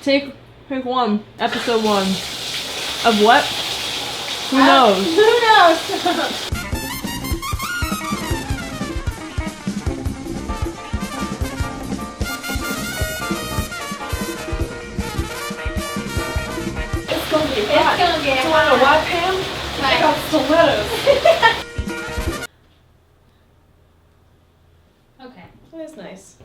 Take one. Episode 1. Of what? Who knows? Who knows? It's gonna get It's gonna get hot. hot. What, Pam? I got stilettos. Okay. That is nice.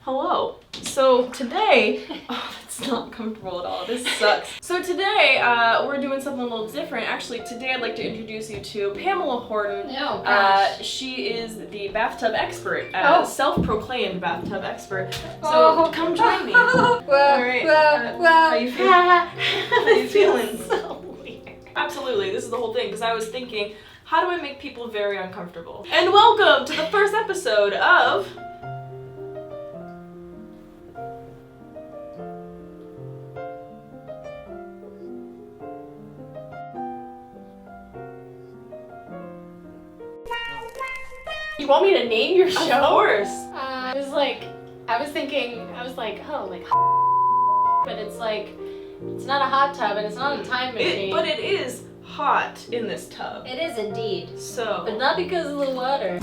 Hello. So today, oh, that's not comfortable at all. This sucks. So today, we're doing something a little different. Actually, today I'd like to introduce you to Pam Horton. Oh, gosh. She is the bathtub expert, self-proclaimed bathtub expert. So Oh. come join me. Well, Alright, how you feeling? How you feeling? So weird. Absolutely, this is the whole thing, because I was thinking, how do I make people very uncomfortable? And welcome to the first episode of... You want me to name your show? Of course. I was like, oh, like, but it's like, it's not a hot tub and it's not a time machine. But it is hot in this tub. It is indeed. So... But not because of the water. We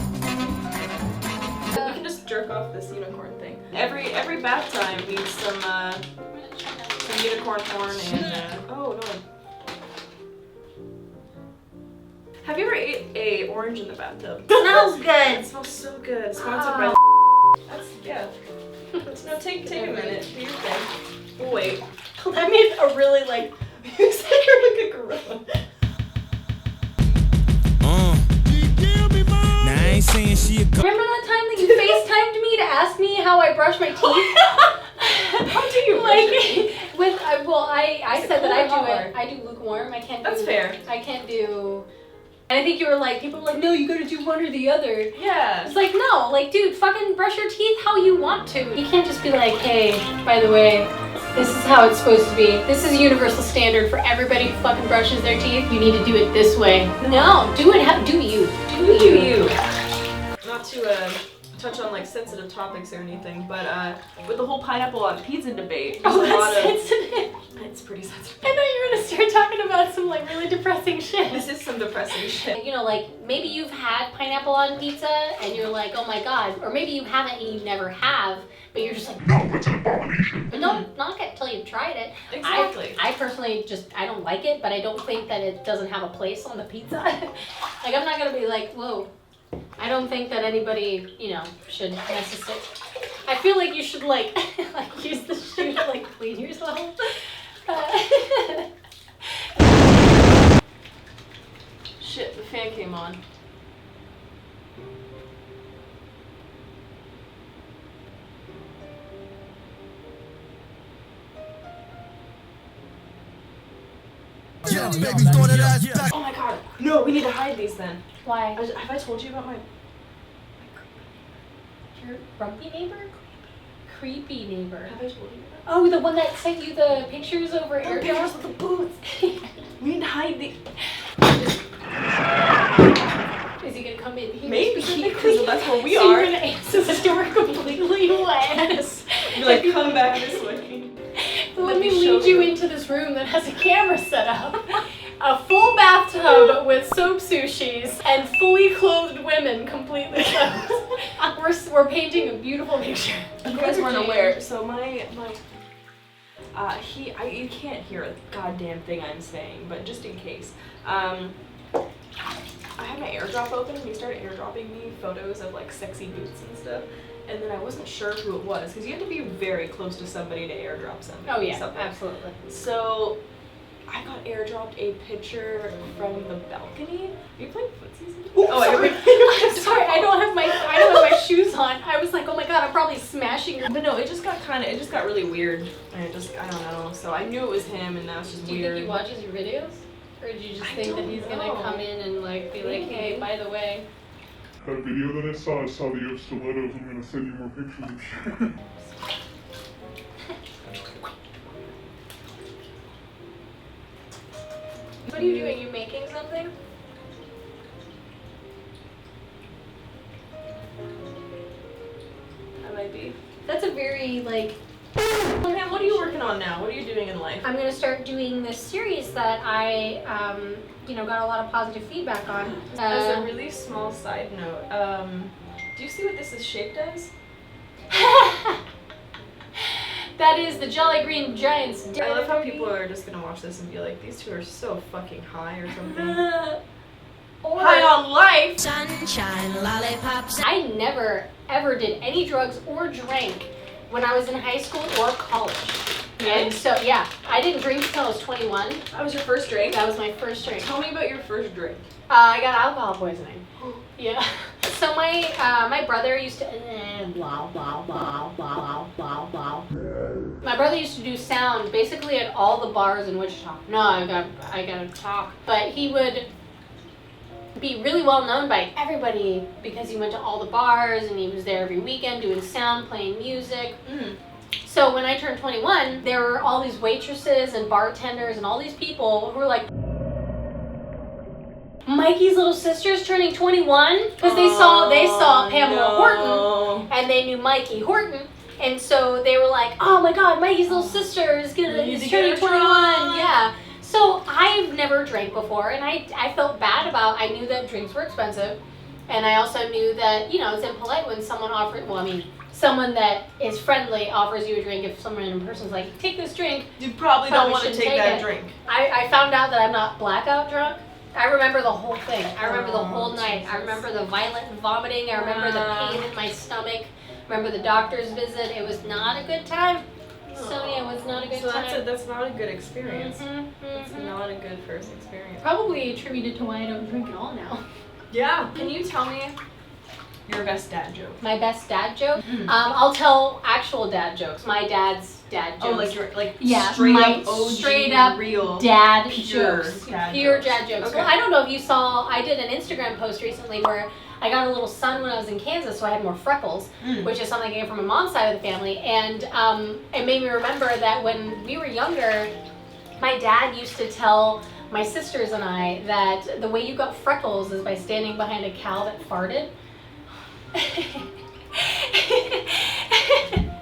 can just jerk off this unicorn thing. Every bath time needs some unicorn horn and oh no. Have you ever ate a orange in the bathtub? Smells good. It smells so good. Sponsored by That's yeah. No, take a minute. Do your thing. We'll wait. That made a really like, You said you're like a gorilla. Now I ain't saying she a remember that time that you FaceTimed me to ask me how I brush my teeth? How do you brush your teeth? With I said that Hard. I do lukewarm. I can't do. That's fair. I can't do. And I think you were like, people were like, no, you gotta do one or the other. Yeah. It's like, no, like, dude, fucking brush your teeth how you want to. You can't just be like, hey, by the way, this is how it's supposed to be. This is a universal standard for everybody who fucking brushes their teeth. You need to do it this way. No, do it. Do you. Do you. Not to touch on like sensitive topics or anything, but with the whole pineapple on pizza debate, there's a lot of... sensitive. It's pretty sensitive. I thought you were gonna start talking about some like really depressing shit. This is some depressing shit. You know, like maybe you've had pineapple on pizza and you're like, oh my god, or maybe you haven't and you never have, but you're just like, no, it's an abomination. But don't knock it till you've tried it. Exactly. I personally I don't like it, but I don't think that it doesn't have a place on the pizza. Like I'm not gonna be like, whoa. I don't think that anybody, you know, should necessarily. I feel like you should like use the shoe to like clean yourself. Shit, the fan came on. Yeah, baby, throw that ass back. Oh my god. No, we need to hide these then. Why? Have I told you about my... Your grumpy neighbor? Creepy neighbor. Have I told you about Oh, the one that sent you the pictures over that? The AirDrop? pictures of the boots. We need to hide the... Is he gonna come in here? Maybe, specifically? because that's where we So are. you're gonna answer the door completely wet. You're like, come back this way. Let me me show lead you you. into this room that has a camera set up, a full bathtub with soap sushis, and fully clothed women completely clothed. We're painting a beautiful picture. You guys weren't aware, so you can't hear a goddamn thing I'm saying, but just in case. I had my AirDrop open and he started AirDropping me photos of like sexy boots and stuff. And then I wasn't sure who it was, because you have to be very close to somebody to AirDrop something. Oh yeah, something. absolutely. So I got AirDropped a picture from the balcony. Are you playing footsies? Sorry. I'm sorry, I don't have my shoes on. I was like, oh my god, I'm probably smashing your... But no, it just got really weird. And I don't know. So I knew it was him, and now it's just Do you weird. think he watches your videos? Or do you just think that he's gonna come in and like be like, hey, by the way... That video that I saw that you have stilettos. I'm gonna send you more pictures. What are you doing? You making something? I might be. That's a very like Oh man, what are you working on? on now? What are you doing in life? I'm gonna start doing this series that I, got a lot of positive feedback on. As a really small side note, do you see what this is shaped as? That is the Jolly Green Giants. I love how people are just gonna watch this and be like, these two are so fucking high or something. Or, high on life! Sunshine, lollipops. I never ever did any drugs or drank when I was in high school or college. And so, yeah, I didn't drink until I was 21. That was your first drink? That was my first drink. Tell me about your first drink. I got alcohol poisoning. Yeah. So my brother used to blah blah blah blah blah blah. My brother used to do sound basically at all the bars in Wichita. No, I gotta talk. But he would be really well known by everybody because he went to all the bars and he was there every weekend doing sound, playing music. So when I turned 21, there were all these waitresses and bartenders and all these people who were like, Mikey's little sister's turning 21 because they saw Pamela Horton and they knew Mikey Horton, and so they were like, oh my God, Mikey's little sister is turning 21. Yeah. So I've never drank before, and I felt bad about. I knew that drinks were expensive, and I also knew that it's impolite when someone offered. Well, I mean, someone that is friendly offers you a drink. If someone in person's like, take this drink, you probably don't want to shouldn't take that it. drink. I found out that I'm not blackout drunk. I remember the whole thing. I remember the whole night. Jesus. I remember the violent vomiting. I remember the pain in my stomach. I remember the doctor's visit. It was not a good time. Sonia, it was not a good time. So that's not a good experience. It's not a good first experience. Probably attributed to why I don't drink at all now. Yeah. Can you tell me your best dad joke? My best dad joke? I'll tell actual dad jokes. My dad's dad jokes. Oh, like your straight up real dad pure jokes. dad Pure jokes. dad jokes. Okay. Well, I don't know if you saw, I did an Instagram post recently where I got a little son when I was in Kansas, so I had more freckles, which is something I get from my mom's side of the family. And it made me remember that when we were younger, my dad used to tell my sisters and I that the way you got freckles is by standing behind a cow that farted.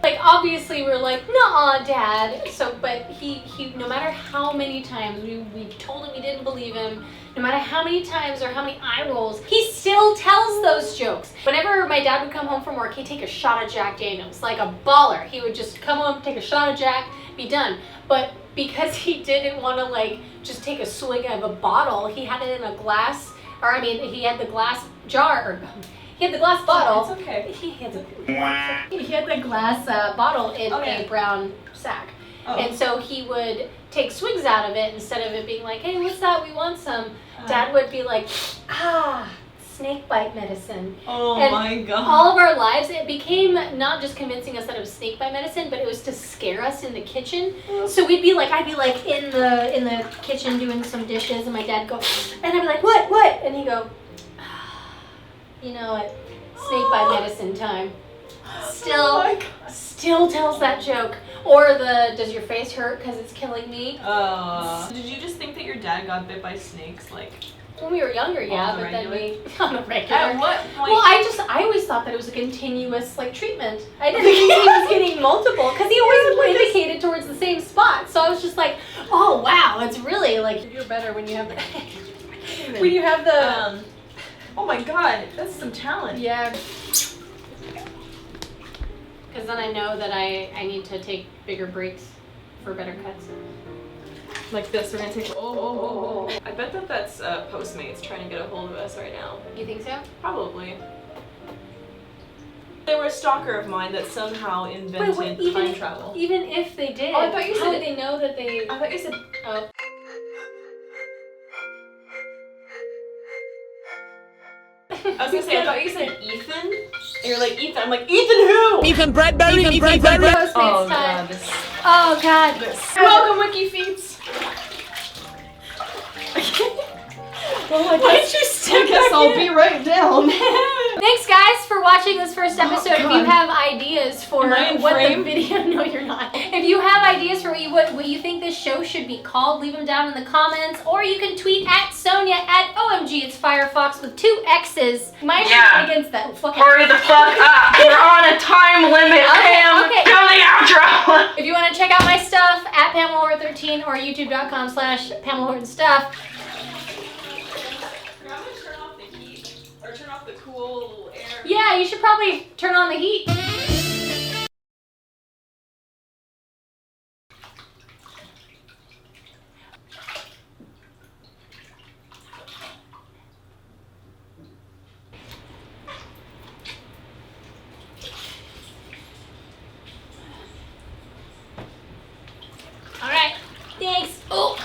Like, obviously we're like, nuh-uh, Dad. So, but he no matter how many times we told him we didn't believe him, no matter how many times or how many eye rolls, he still tells those jokes. Whenever my dad would come home from work, he'd take a shot of Jack Daniels, like a baller. He would just come home, take a shot of Jack, be done. But because he didn't want to, like, just take a swig of a bottle, he had it in a glass, he had the glass jar, he had the glass bottle. It's okay. He had the glass bottle in a brown sack. Oh. And so he would take swigs out of it instead of it being like, hey, what's that? We want some. Dad would be like, snake bite medicine. Oh and my God. All of our lives, it became not just convincing us that it was snake bite medicine, but it was to scare us in the kitchen. So I'd be like in the kitchen doing some dishes, and my dad go, and I'd be like, what? And he'd go, you know what? Snake bite medicine time. Still tells that joke. Or does your face hurt because it's killing me? Did you just think that your dad got bit by snakes, like? When we were younger, yeah, On the but then regular? on the regular. At what point? Well, I always thought that it was a continuous, like, treatment. I didn't think he was getting multiple, because he always indicated towards the same spot. So I was just like, oh wow, it's really like you're better when you have the when you have the oh my God, that's some talent. yeah. Because then I know that I need to take bigger breaks for better cuts. Like this, we're gonna take. Oh. I bet that's Postmates trying to get a hold of us right now. You think so? Probably. They were a stalker of mine that somehow invented time travel. Even if they did, Oh, I thought you how said- would they know that they? I thought you said. Oh. I was gonna say, I thought you said Ethan. And you're like, Ethan. I'm like, Ethan who? Ethan Bradbury. Postmates Oh time. God, this. Oh God. Welcome, Wiki Feets. Oh my God. Why'd you stick? I guess I'll be right down. Thanks, guys, for watching this first episode. If you God. have ideas for Am I in what frame? the video, no, you're not. If you have ideas for what you think this show should be called, leave them down in the comments, or you can tweet at Sonia at OMGitsfirefoxx with 2 X's. My shit against that. Fucking Hurry the fuck up. We're on a time limit, Pam. okay. Go the outro. If you want to check out my stuff, at PamelaHorton13 or youtube.com/PamelaHortonStuff. I'm gonna turn off the heat, or turn off the cool air. Yeah, you should probably turn on the heat.